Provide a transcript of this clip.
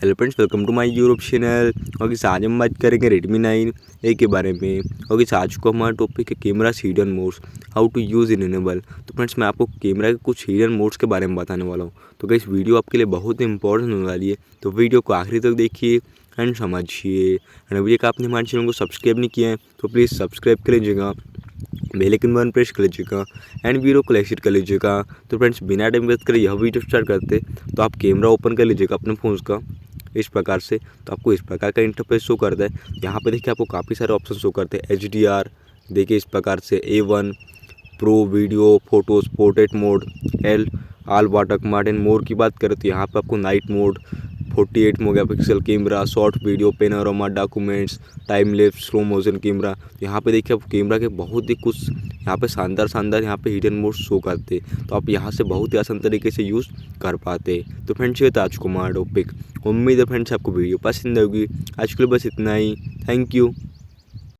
Hello friends, welcome to my YouTube channel. और आज हम बात करेंगे Redmi 9A के बारे में। और आज को हमारा टॉपिक है camera hidden modes, how to use in enable. तो फ्रेंड्स, मैं आपको कैमरा के कुछ हिडन मोड्स के बारे में बताने वाला हूँ। तो गाइस, वीडियो आपके लिए बहुत ही इंपॉर्टेंट होने वाली है, तो वीडियो को आखिरी तक देखिए एंड समझिए। एंड अभी तक आपने हमारे चैनल को सब्सक्राइब नहीं किया है तो प्लीज़ सब्सक्राइब कर लीजिएगा, बेल आइकन बटन प्रेस कर लीजिएगा एंड वीडियो को लाइक कर लीजिएगा। तो फ्रेंड्स, बिना टाइम वेस्ट करे यह वीडियो स्टार्ट करते। तो आप कैमरा ओपन कर लीजिएगा अपने फ़ोन का इस प्रकार से। तो आपको इस प्रकार का इंटरफेस शो करता है। यहाँ पे देखिए आपको काफ़ी सारे ऑप्शन शो करते हैं। HDR देखिए इस प्रकार से, A1 pro video, photos, portrait mode, एल आल वाटक मार्टिन मोड की बात करें तो यहाँ पे आपको night mode, 48 megapixel camera, short video, panorama, documents, time lapse, slow motion camera. यहाँ पे देखिए आप कैमरा के बहुत ही कुछ यहाँ पे शानदार यहाँ पे हिडन मोड शो करते, तो आप यहाँ से बहुत ही आसान तरीके से यूज़ कर पाते। तो फ्रेंड्स, ये था आज को हमारा टॉपिक। उम्मीद है फ्रेंड्स आपको वीडियो पसंद होगी। आज के लिए बस इतना ही। Thank you.